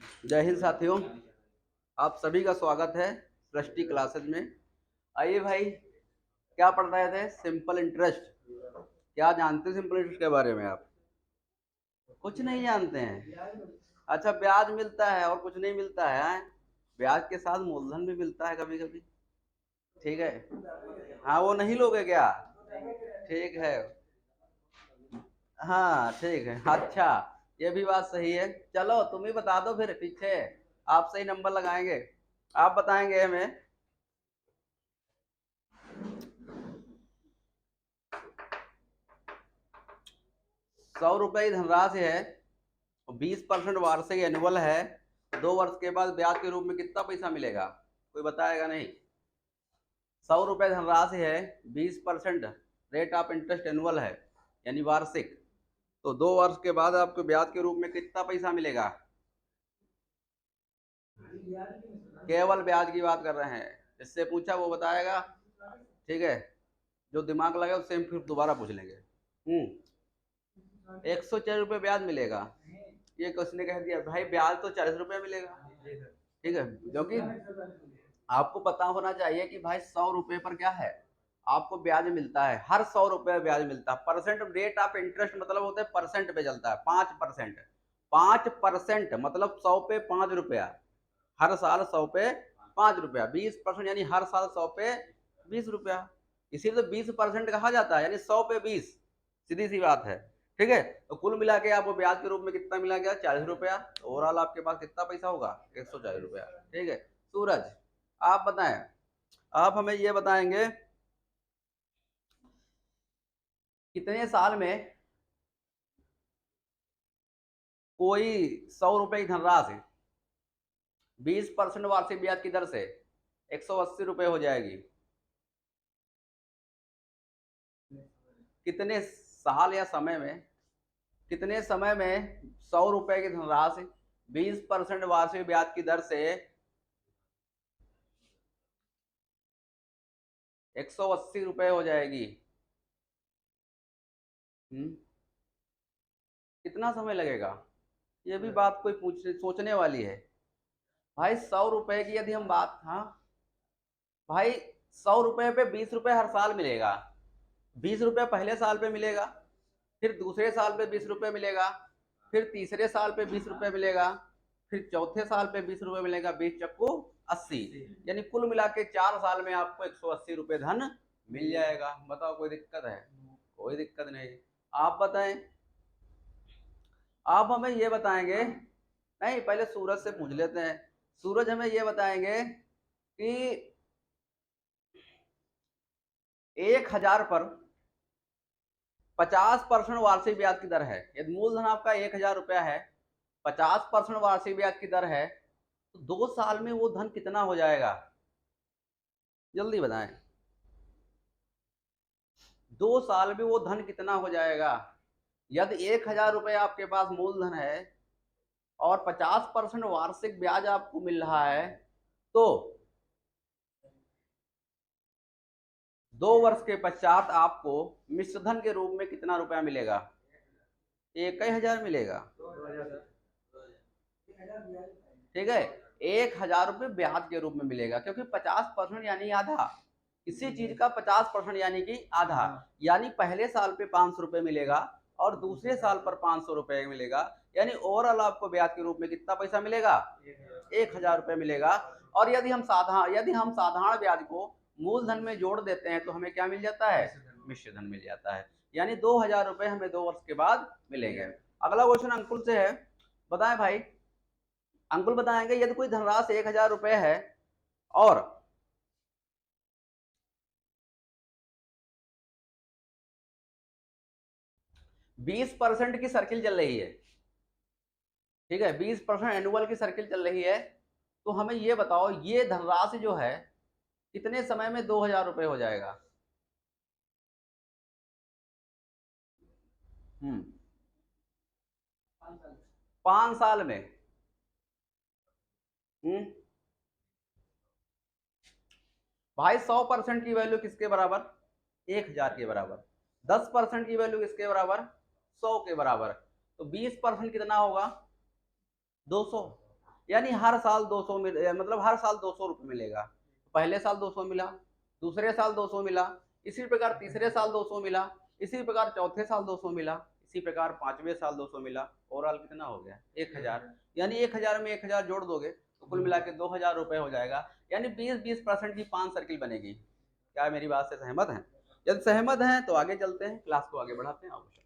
जय हिंद साथियों, आप सभी का स्वागत है सृष्टि क्लासेज में। आइए भाई, क्या पढ़ रहे थे? Simple interest. क्या जानते हैं सिंपल इंटरेस्ट के बारे में आप? कुछ नहीं जानते हैं? अच्छा, ब्याज मिलता है और कुछ नहीं मिलता है, हैं? ब्याज के साथ मूलधन भी मिलता है कभी कभी। ठीक है। हाँ, वो नहीं लोगे क्या? ठीक है। हाँ ठीक है, अच्छा। ये भी बात सही है। चलो तुम ही बता दो फिर, पीछे आप सही नंबर लगाएंगे। आप बताएंगे हमें। 100 रुपए की धनराशि है, 20% वार्षिक एनुअल है, 2 वर्ष के बाद ब्याज के रूप में कितना पैसा मिलेगा? कोई बताएगा नहीं? 100 रुपए धनराशि है, 20% रेट ऑफ इंटरेस्ट एनुअल है, यानी वार्षिक। तो 2 वर्ष के बाद आपको ब्याज के रूप में कितना पैसा मिलेगा? केवल ब्याज की बात कर रहे हैं। जिससे पूछा वो बताएगा। ठीक है। जो दिमाग लगे उससे हम फिर दोबारा पूछ लेंगे। 104 रुपये ब्याज मिलेगा। ये किसने कह दिया भाई? ब्याज तो 40 रुपये मिलेगा। ठीक है, क्योंकि आपको पता होना चाहिए कि भाई 100 रुपये पर क्या है, आपको ब्याज मिलता है। हर 100 रुपये ब्याज मिलता है। परसेंट रेट ऑफ इंटरेस्ट मतलब होता है परसेंट पे चलता है। 5%। 5% मतलब 100 पे 5 रुपया। हर साल 100 पे 5 रुपया। 20% यानी हर साल 100 पे 20 रुपया। इसीलिए तो 20% कहा जाता है, यानी 100 पे 20। सीधी सी बात है। ठीक है। तो कुल मिला के आपको ब्याज के रूप में कितना मिला गया? 40 रुपया। ओवरऑल आपके पास कितना पैसा होगा? 140 रुपया। ठीक है। सूरज, आप बताएं। आप हमें ये बताएंगे, कितने साल में कोई 100 रुपए की धनराशि 20% वार्षिक ब्याज की दर से 180 रुपये हो जाएगी? कितने साल या समय में, कितने समय में 100 रुपए की धनराशि 20% वार्षिक ब्याज की दर से 180 रुपये हो जाएगी? कितना समय लगेगा? ये भी बात कोई पूछने सोचने वाली है। भाई 100 रुपए की यदि हम बात, हाँ भाई, 100 रुपए पे 20 रुपए हर साल मिलेगा। 20 रुपया पहले साल पे मिलेगा, फिर दूसरे साल पे 20 रुपये मिलेगा, फिर तीसरे साल पे 20 रुपये मिलेगा, फिर चौथे साल पे 20 रुपये मिलेगा। 20 चक्कू 80, यानी कुल मिला के 4 साल में आपको 180 रुपये धन मिल जाएगा। बताओ, कोई दिक्कत है? कोई दिक्कत नहीं। आप बताएं। आप हमें ये बताएंगे, नहीं पहले सूरज से पूछ लेते हैं। सूरज हमें ये बताएंगे कि 1,000 पर 50% वार्षिक ब्याज की दर है। यदि मूलधन आपका 1,000 रुपया है, 50% वार्षिक ब्याज की दर है, तो 2 साल में वो धन कितना हो जाएगा? जल्दी बताएं। 2 साल में वो धन कितना हो जाएगा? यदि 1,000 रुपये आपके पास मूलधन है और 50% वार्षिक ब्याज आपको मिल रहा है, तो 2 वर्ष के पश्चात आपको मिश्रधन के रूप में कितना रुपया मिलेगा? 1,000 मिलेगा। ठीक है। 1,000 रुपये ब्याज के रूप में मिलेगा, क्योंकि 50% यानी आधा। किसी चीज का 50% यानी कि आधा। यानी पहले साल पे 500 रुपये मिलेगा और दूसरे साल पर 500 रुपये मिलेगा। यानी ओवरऑल आपको ब्याज के रूप में कितना पैसा मिलेगा? 1,000 रुपये मिलेगा। और यदि हम साधारण ब्याज को मूलधन में जोड़ देते हैं तो हमें क्या मिल जाता है? मिश्रधन मिल जाता है। यानी 2,000 रुपये हमें 2 वर्ष के बाद मिलेंगे। अगला क्वेश्चन अंकुल से है। बताएं भाई। अंकुल बताएंगे, यदि कोई धनराशि 1,000 रुपये है और 20% की सर्किल चल रही है। ठीक है, 20% एनुअल की सर्किल चल रही है। तो हमें ये बताओ, ये धनराशि जो है कितने समय में 2,000 रुपये हो जाएगा? 5 साल में। हम्म भाई, 100% की वैल्यू किसके बराबर? 1,000 के बराबर। 10% की वैल्यू किसके बराबर? 100 के बराबर। तो 20% कितना होगा? 200। यानी हर साल 200 मतलब हर साल 200 रुपये मिलेगा। पहले साल 200 मिला, दूसरे साल 200 मिला, इसी प्रकार तीसरे साल 200 मिला, इसी प्रकार चौथे साल 200 मिला, इसी प्रकार पांचवें साल 200 मिला। ओवरऑल कितना हो गया? 1000। यानी 1000 में 1000 जोड़ दोगे तो कुल मिला के 2000 रुपये हो जाएगा। यानी 20% की 5 सर्किल बनेगी। क्या मेरी बात से सहमत हैं? यदि सहमत हैं तो आगे चलते हैं, क्लास को आगे बढ़ाते हैं। अवश्य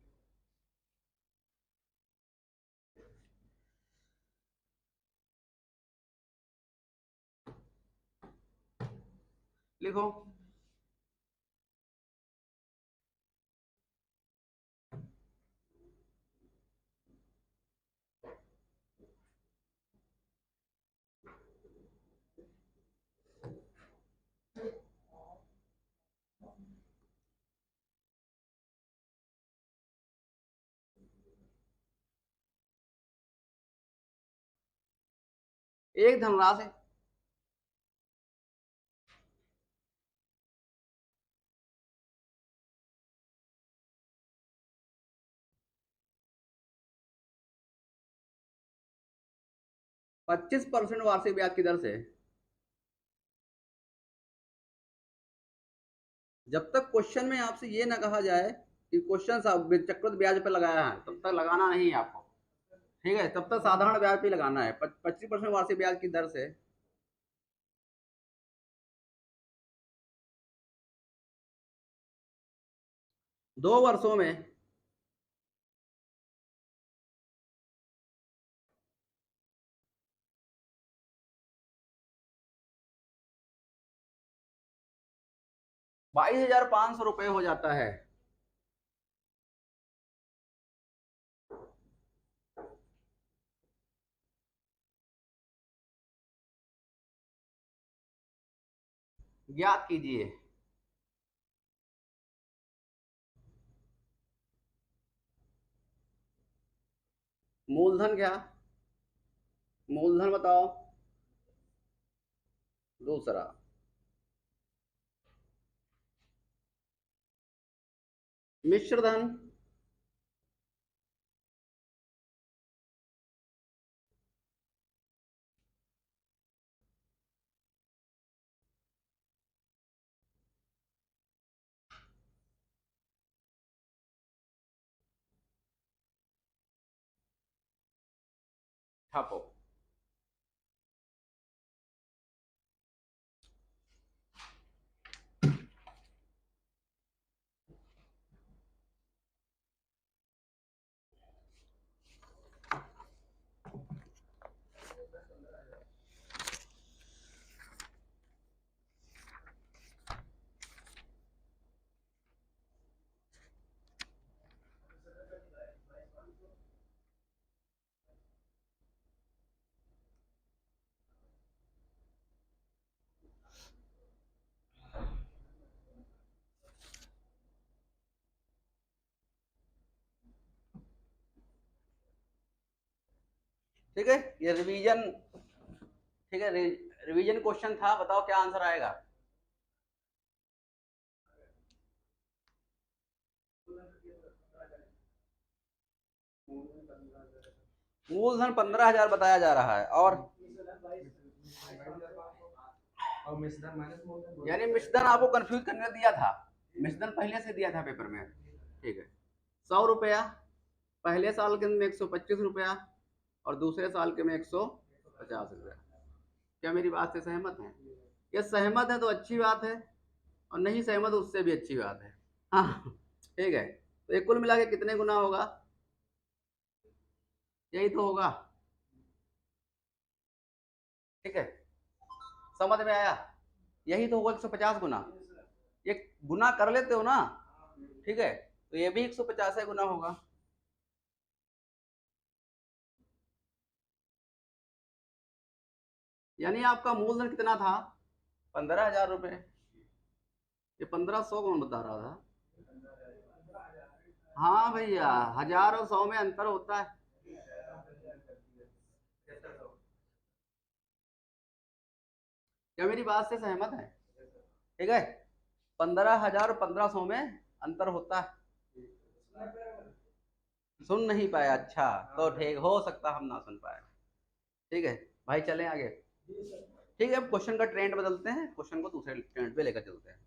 लिखो। एक धनराशि 25% वार्षिक ब्याज की दर से, जब तक क्वेश्चन में आपसे ये ना कहा जाए कि क्वेश्चन चक्रवृद्धि ब्याज पे लगाया है, तब तक लगाना नहीं है आपको। ठीक है, तब तक साधारण ब्याज पे लगाना है। 25% वार्षिक ब्याज की दर से 2 वर्षों में 22,500 रुपये हो जाता है। ज्ञात कीजिए। मूलधन क्या? मूलधन बताओ। दूसरा मिश्र धन। छापो। ठीक है, ये रिवीजन। ठीक है, रिवीजन क्वेश्चन था। बताओ क्या आंसर आएगा? मूलधन 15,000 बताया जा रहा है। और यानी मिश्रधन आपको कंफ्यूज करने दिया था। मिश्रधन पहले से दिया था पेपर में। ठीक है, 100 रुपया पहले साल के में 125 रुपया और दूसरे साल के में 150 रुपया। क्या मेरी बात से सहमत हैं? ये सहमत है तो अच्छी बात है, और नहीं सहमत उससे भी अच्छी बात है। हाँ, ठीक है। तो ये कुल मिला के कितने गुना होगा? यही तो होगा। ठीक है, समझ में आया? यही तो होगा 150 गुना। ये गुना कर लेते हो ना? ठीक है, तो ये भी 150 गुना होगा। यानी आपका मूलधन कितना था? 15,000 रुपये। ये 1500 कौन बता रहा था? हाँ भैया, 1000 और 100 में अंतर होता है। क्या मेरी बात से सहमत है? ठीक है, 15,000 और 1500 में अंतर होता है। सुन नहीं पाया? अच्छा, तो ठीक, हो सकता हम ना सुन पाए। ठीक है भाई, चलें आगे। ठीक है, अब क्वेश्चन का ट्रेंड बदलते हैं, क्वेश्चन को दूसरे ट्रेंड पे लेकर चलते हैं।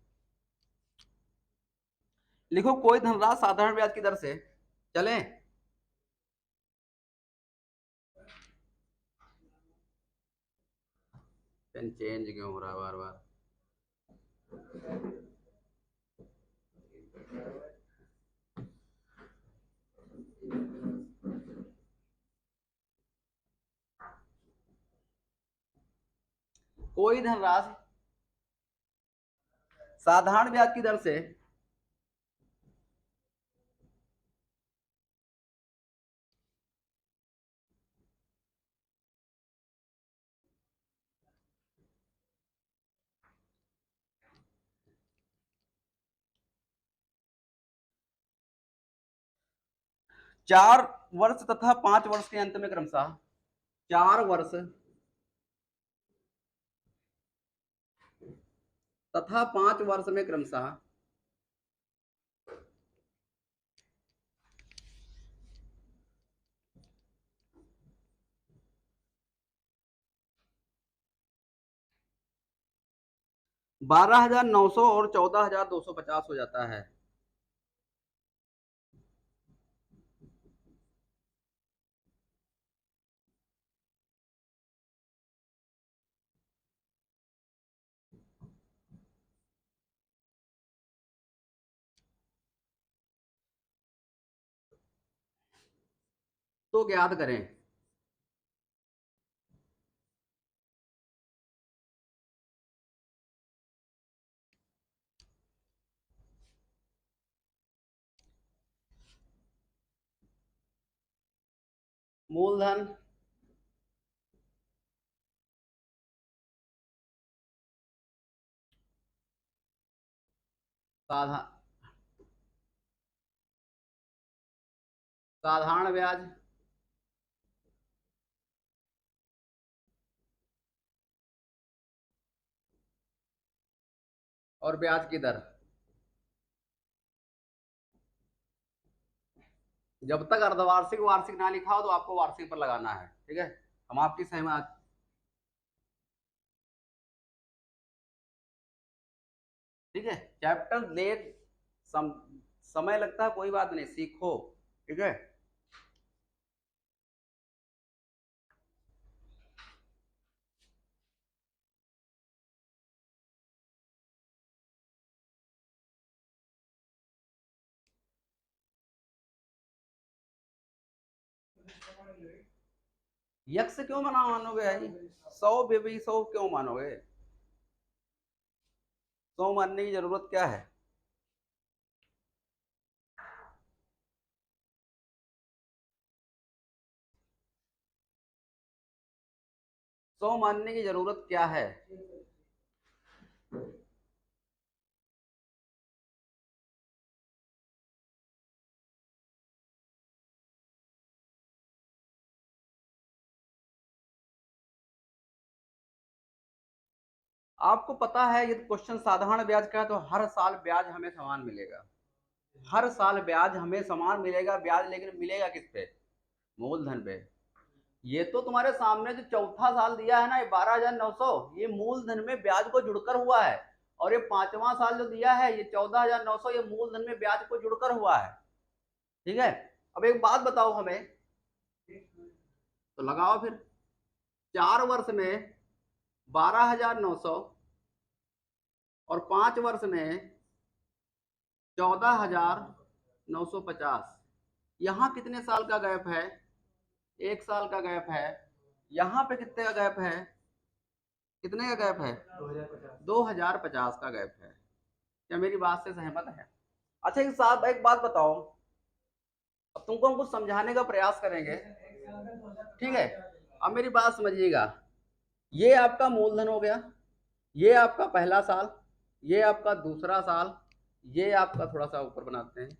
लिखो कोई धनराशि साधारण ब्याज की दर से, चलें। पेन चेंज क्यों हो रहा है बार बार? कोई धनराशि साधारण ब्याज की दर से 4 वर्ष तथा 5 वर्ष के अंत में क्रमशः 4 वर्ष तथा 5 वर्ष में क्रमशः 12,900 और 14,250 हो जाता है। तो ज्ञात करें मूलधन साधारण ब्याज और ब्याज की दर। जब तक अर्धवार्षिक वार्षिक ना लिखा हो तो आपको वार्षिक पर लगाना है। ठीक है, हम आपकी सहमत। ठीक है, चैप्टर लेट समय लगता है, कोई बात नहीं, सीखो। ठीक है, यक्ष क्यों मना मानोगे भाई? 100 क्यों मानोगे? 100 मानने की जरूरत क्या है? 100 मानने की जरूरत क्या है? आपको पता है यदि क्वेश्चन साधारण ब्याज का है तो हर साल ब्याज हमें समान मिलेगा। हर साल ब्याज हमें समान मिलेगा ब्याज, लेकिन मिलेगा किस पे? मूलधन पे। ये तो तुम्हारे सामने जो चौथा साल दिया है ना, ये 12,900, ये मूलधन में ब्याज को जुड़कर हुआ है। और ये 5वां साल जो दिया है ये 14,900, ये मूलधन में ब्याज को जुड़कर हुआ है। ठीक है, अब एक बात बताओ हमें, तो लगाओ फिर। 4 वर्ष में 12,900 और 5 वर्ष में 14,950। यहाँ कितने साल का गैप है? 1 साल का गैप है। यहाँ पे कितने का गैप है? कितने का गैप है? 2050 का गैप है। क्या मेरी बात से सहमत है? अच्छा एक साहब, एक बात बताओ, अब तुमको हम कुछ समझाने का प्रयास करेंगे। ठीक है, अब मेरी बात समझिएगा। ये आपका मूलधन हो गया, ये आपका पहला साल, ये आपका दूसरा साल, ये आपका थोड़ा सा ऊपर बनाते हैं,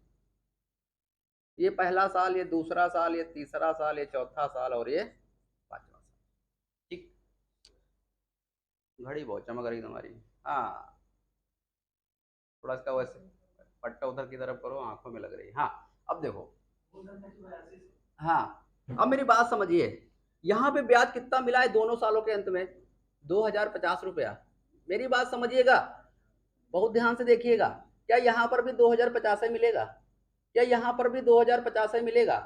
ये पहला साल, ये दूसरा साल, ये तीसरा साल, ये चौथा साल और ये 5वां साल। ठीक, घड़ी बहुत चमक रही तुम्हारी। हाँ, थोड़ा इसका वैसे पट्टा उधर की तरफ करो, आंखों में लग रही है। हाँ, अब देखो। हाँ, अब मेरी बात समझिए। यहाँ पे ब्याज कितना मिला है दोनों सालों के अंत में? 2050 रुपया। मेरी बात समझिएगा, बहुत ध्यान से देखिएगा। क्या यहाँ पर भी 2050 मिलेगा? क्या यहाँ पर भी 2050 मिलेगा?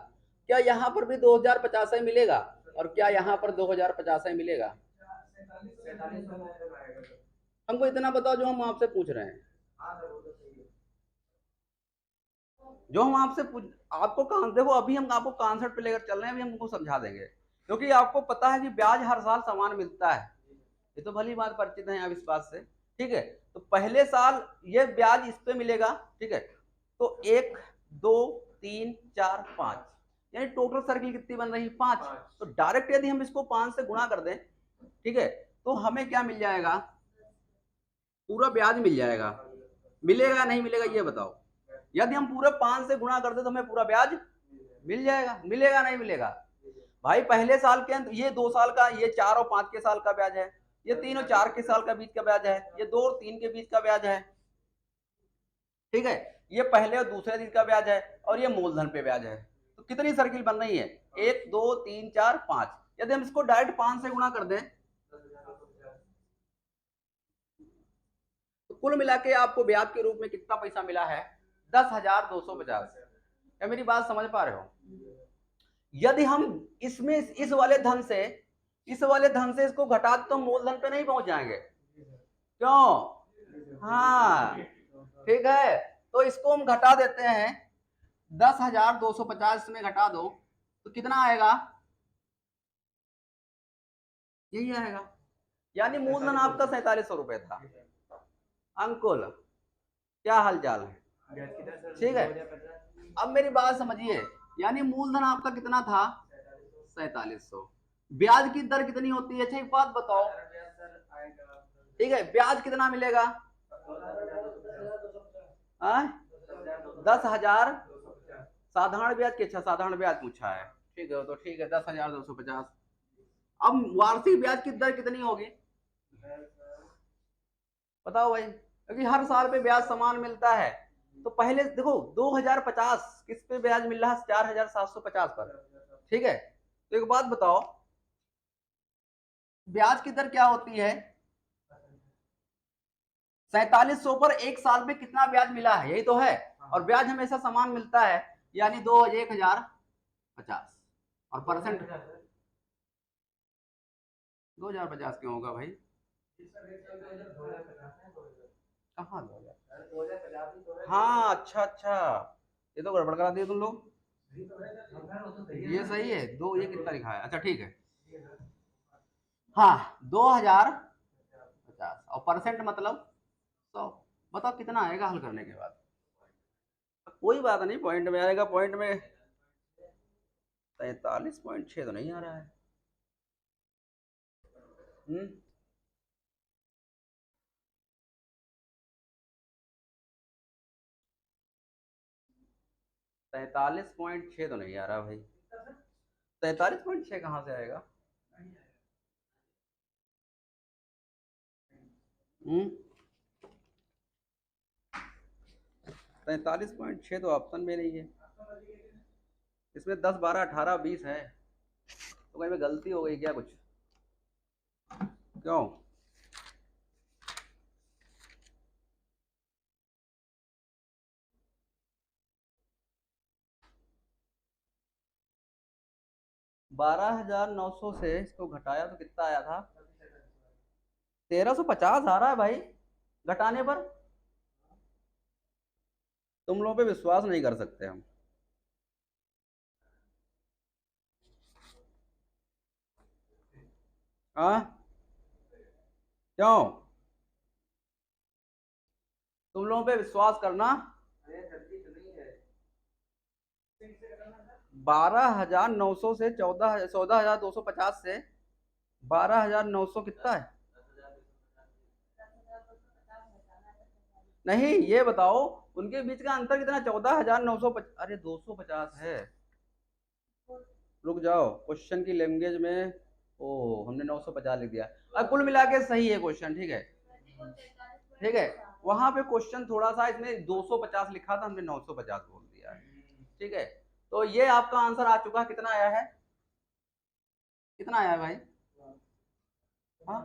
क्या यहाँ पर भी 2050 मिलेगा? और क्या यहाँ पर 2050 मिलेगा? हमको इतना बताओ जो हम आपसे पूछ रहे हैं, जो हम आपसे पूछ, आपको देखो अभी हम आपको कॉन्सेप्ट पे लेकर चल रहे हैं, अभी हम उनको समझा देंगे, क्योंकि आपको पता है कि ब्याज हर साल समान मिलता है, ये तो भली बात परिचित है आप इस बात से। ठीक है, तो पहले साल ये ब्याज इस पे मिलेगा। ठीक है, तो 1 2 3 4 5, यानी टोटल सर्किल कितनी बन रही? 5। तो डायरेक्ट यदि हम इसको 5 से गुणा कर दें, ठीक है, तो हमें क्या मिल जाएगा? पूरा ब्याज मिल जाएगा। मिलेगा नहीं मिलेगा ये बताओ? यदि हम पूरे 5 से गुणा कर दे तो हमें पूरा ब्याज मिल जाएगा। मिलेगा नहीं मिलेगा? भाई पहले साल के अंत, ये 2 साल का, ये 4 और 5 के साल का ब्याज है, ये 3 और 4 के साल का बीच का ब्याज है, ये 2 और 3 के बीच का ब्याज है। ठीक है, ये पहले और दूसरे दिन का ब्याज है, और ये मूलधन पे ब्याज है। तो कितनी सर्किल बन रही है? 1 2 3 4 5। यदि हम इसको डायरेक्ट 5 से गुणा कर दें तो कुल मिला के आपको ब्याज के रूप में कितना पैसा मिला है? 10,250। क्या मेरी बात समझ पा रहे हो? यदि हम इसमें इस वाले धन से इसको घटा तो मूलधन पे नहीं पहुंच जाएंगे, क्यों? हाँ, ठीक है, तो इसको हम घटा देते हैं। 10,250 में घटा दो तो कितना आएगा? यही आएगा, यानी मूलधन आपका 4700 रुपए था। अंकुल क्या हाल चाल है? ठीक है, अब मेरी बात समझिए, यानी मूलधन आपका कितना था? 4700। ब्याज की दर कितनी होती है? अच्छा एक बात बताओ, ठीक है, ब्याज कितना मिलेगा? 10,000 साधारण ब्याज की? अच्छा साधारण ब्याज पूछा है, ठीक है, तो ठीक है 10,250। अब वार्षिक ब्याज की दर कितनी होगी बताओ भाई, क्योंकि हर साल पे ब्याज समान मिलता है। तो पहले देखो 2050 किस पे ब्याज मिल रहा है? 4,750 पर। ठीक है, तो एक बात बताओ, ब्याज की दर क्या होती है? 4700 पर एक साल में कितना ब्याज मिला है, यही तो है। और ब्याज हमेशा समान मिलता है, यानी 1,050। और परसेंट 2,050 क्यों होगा भाई? कहाँ 2000? हाँ अच्छा अच्छा, ये तो गड़बड़ करा दिया तुम लोग। ये सही है, दो ये कितना लिखा है? अच्छा ठीक है, हाँ 2,050 और परसेंट मतलब 100। बताओ कितना आएगा हल करने के बाद? कोई बात नहीं, पॉइंट में आएगा। पॉइंट में 43.6 तो नहीं आ रहा है। 43.6 तो नहीं आ रहा भाई। 43.6 कहाँ से आएगा? 43.6 तो ऑप्शन में नहीं है, इसमें 10 12 18 20 है, तो कहीं में गलती हो गई क्या कुछ? क्यों? 12,900 से इसको घटाया तो कितना आया था? 1,350 आ रहा है भाई घटाने पर। तुम लोगों पे विश्वास नहीं कर सकते हम। हाँ क्यों? तुम लोगों पे विश्वास करना। 12,900 से 14,250 से 12,900 कितना है? नहीं ये बताओ, उनके बीच का अंतर कितना? 14,900। अरे 250 है। रुक जाओ, क्वेश्चन की लैंग्वेज में ओ हमने 950 लिख दिया। अब कुल मिला के सही है क्वेश्चन, ठीक है। ठीक है, वहां पे क्वेश्चन थोड़ा सा, इसमें 250 लिखा था, हमने 950 बोल दिया है। ठीक है, तो ये आपका आंसर आ चुका, कितना आया है? कितना आया भाई? हाँ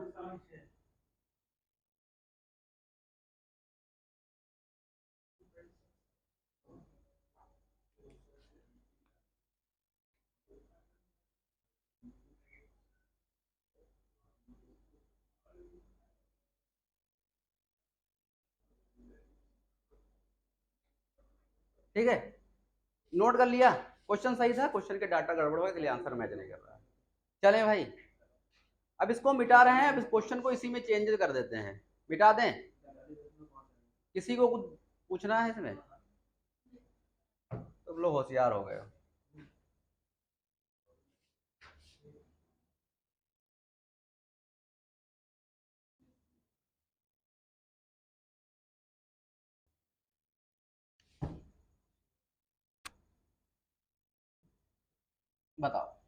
ठीक है, नोट कर लिया। क्वेश्चन सही था, क्वेश्चन के डाटा गड़बड़ हुआ इसलिए आंसर मैच नहीं कर रहा है। चलें भाई, अब इसको मिटा रहे हैं, अब इस क्वेश्चन को इसी में चेंज कर देते हैं। मिटा दें? किसी को कुछ पूछना है इसमें? तो लोग होशियार हो गए हो। बताओ।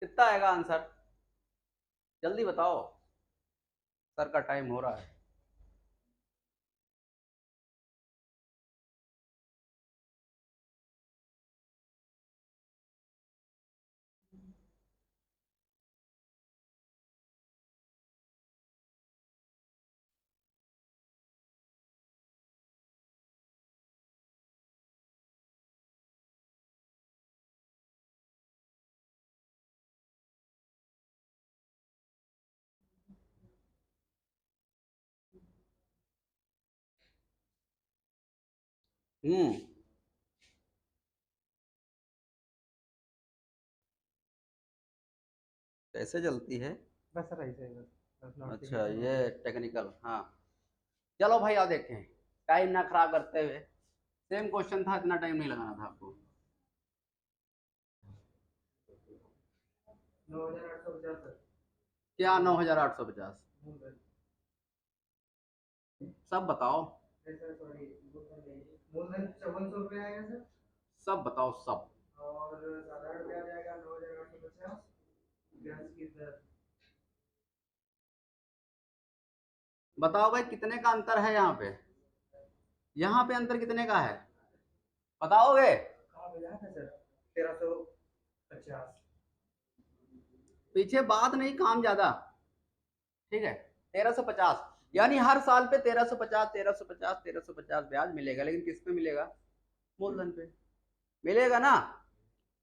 कितना आएगा आंसर? जल्दी बताओ, सर का टाइम हो रहा है। हम्म। कैसे जलती है? बस सर ऐसे ही बस अच्छा, नोटिफिकेशन ये होगी। टेक्निकल, हाँ। चलो भाई, आओ देखें। टाइम ना खराब करते हुए, सेम क्वेश्चन था, इतना टाइम नहीं लगाना था आपको। 9850 सर। क्या 9850? मूलधन। सब बताओ। सर सॉरी, मूलधन 5400 रुपये आएगा सर। सब बताओ सब। और साधारण ब्याज आएगा 9850। ब्याज की दर बताओ भाई, कितने का अंतर है यहाँ पे? यहाँ पे अंतर कितने का है, बताओगे? कहाँ मिला है सर? 1350। पीछे बात नहीं, काम ज्यादा। ठीक है, 1350, यानी हर साल पे 1350 1350 1350 ब्याज मिलेगा, लेकिन किस पे मिलेगा? मूलधन पे मिलेगा ना?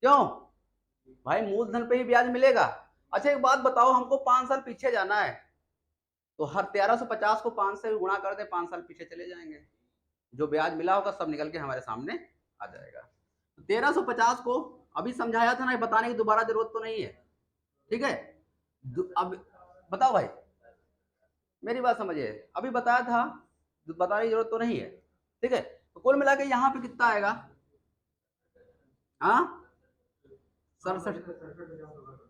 क्यों भाई, मूलधन पे ही ब्याज मिलेगा। अच्छा एक बात बताओ, हमको 5 साल पीछे जाना है, तो हर 1350 को 5 से गुणा कर दे, 5 साल पीछे चले जाएंगे, जो ब्याज मिला होगा सब निकल के हमारे सामने आ जाएगा। तो 1350 को अभी समझाया था ना, बताने की दोबारा जरूरत तो नहीं है। ठीक है, अब बताओ भाई, मेरी बात समझिए, अभी बताया था, बताने की जरूरत तो नहीं है। ठीक है, तो कुल मिला के यहाँ पे कितना आएगा? हाँ, 67,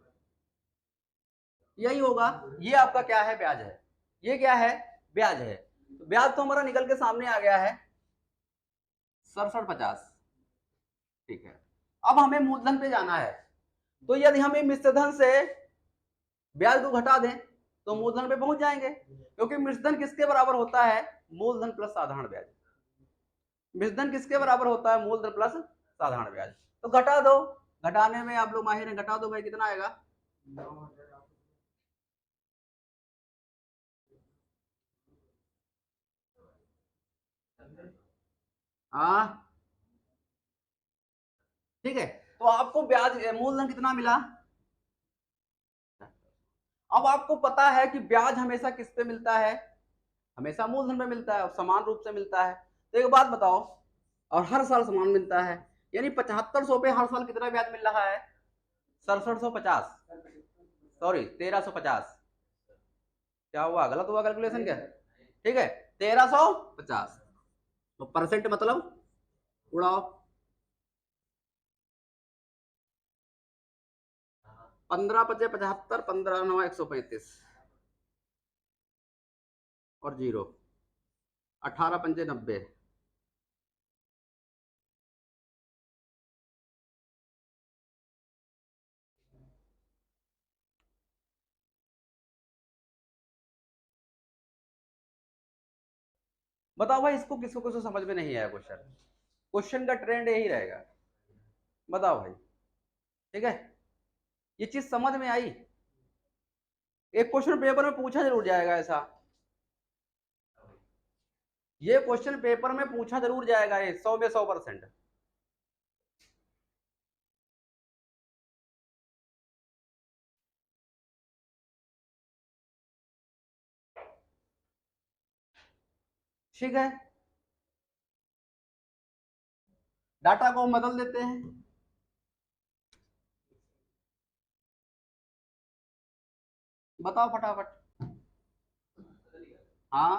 यही होगा। ये आपका क्या है? ब्याज है। ये क्या है? ब्याज है। तो ब्याज तो हमारा निकल के सामने आ गया है, 6750। ठीक है, अब हमें मूलधन पे जाना है, तो यदि हम मिश्रधन से ब्याज को घटा दें तो मूलधन पे पहुंच जाएंगे, क्योंकि मिश्रधन किसके बराबर होता है? मूलधन प्लस साधारण ब्याज। मिश्रधन किसके बराबर होता है? मूलधन प्लस साधारण ब्याज। तो घटा दो, घटाने में आप लोग माहिर हैं, घटा दो भाई, कितना आएगा? हाँ ठीक है, तो आपको ब्याज मूलधन कितना मिला? अब आपको पता है कि ब्याज हमेशा किस पे मिलता है? हमेशा मूलधन पे मिलता है, और समान रूप से मिलता है। तो एक बात बताओ, और हर साल समान मिलता है, यानी 7500 पे हर साल कितना ब्याज मिल रहा है? 6750, सॉरी 1350। क्या हुआ, गलत हुआ कैलकुलेशन क्या? ठीक है, 1350। तो परसेंट मतलब उड़ाओ। 15×5 = 75, 15×9 = 135 और 0, 18×5 = 90। बताओ भाई, इसको किसको किसको समझ में नहीं आया क्वेश्चन? क्वेश्चन का ट्रेंड यही रहेगा। बताओ भाई, ठीक है, ये चीज समझ में आई? एक क्वेश्चन पेपर में पूछा जरूर जाएगा ऐसा, ये क्वेश्चन पेपर में पूछा जरूर जाएगा, ये 100 में 100%। ठीक है, डाटा को हम बदल देते हैं। बताओ फटाफट। हाँ,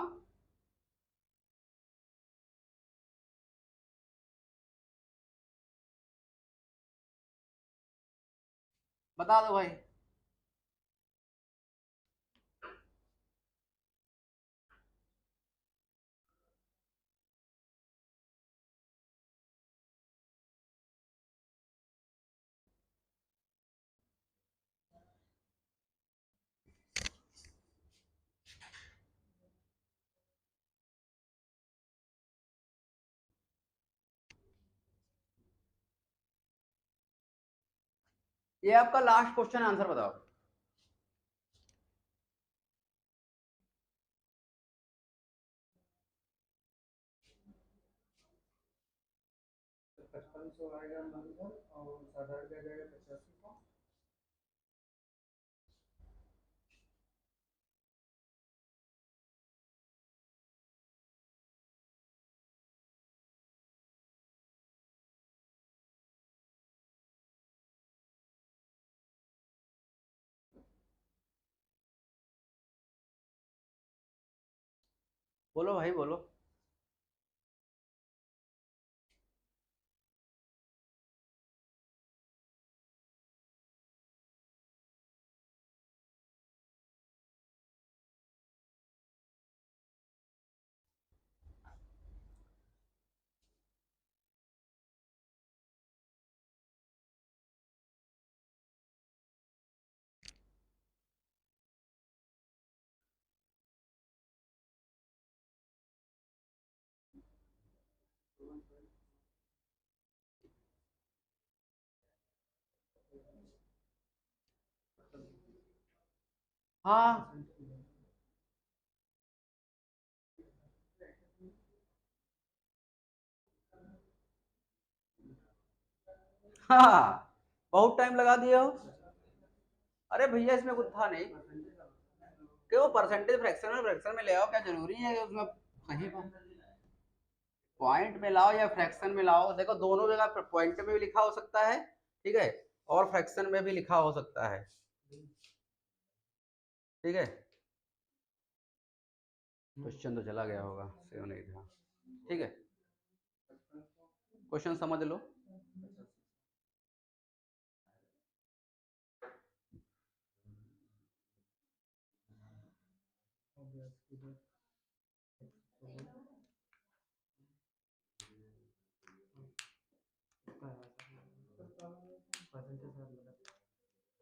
बता दो भाई। ये आपका लास्ट क्वेश्चन, आंसर बताओ। तो 5500 आएगा नंबर और 7,800 आ जाएगा 8500। बोलो भाई बोलो। हाँ हाँ, बहुत टाइम लगा दिए हो। अरे भैया, इसमें कुछ था नहीं कि वो परसेंटेज फ्रैक्शन में ले आओ, क्या जरूरी है उसमें? सही पॉइंट में लाओ या फ्रैक्शन में लाओ, देखो दोनों जगह पॉइंट में भी लिखा हो सकता है, ठीक है, और फ्रैक्शन में भी लिखा हो सकता है, ठीक है। क्वेश्चन तो चला गया होगा, सेव नहीं था, ठीक है, क्वेश्चन समझ लो।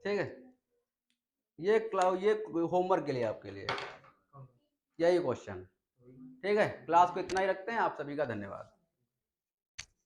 ठीक है, ये होमवर्क के लिए, आपके लिए यही क्वेश्चन, ठीक है। क्लास को इतना ही रखते हैं, आप सभी का धन्यवाद।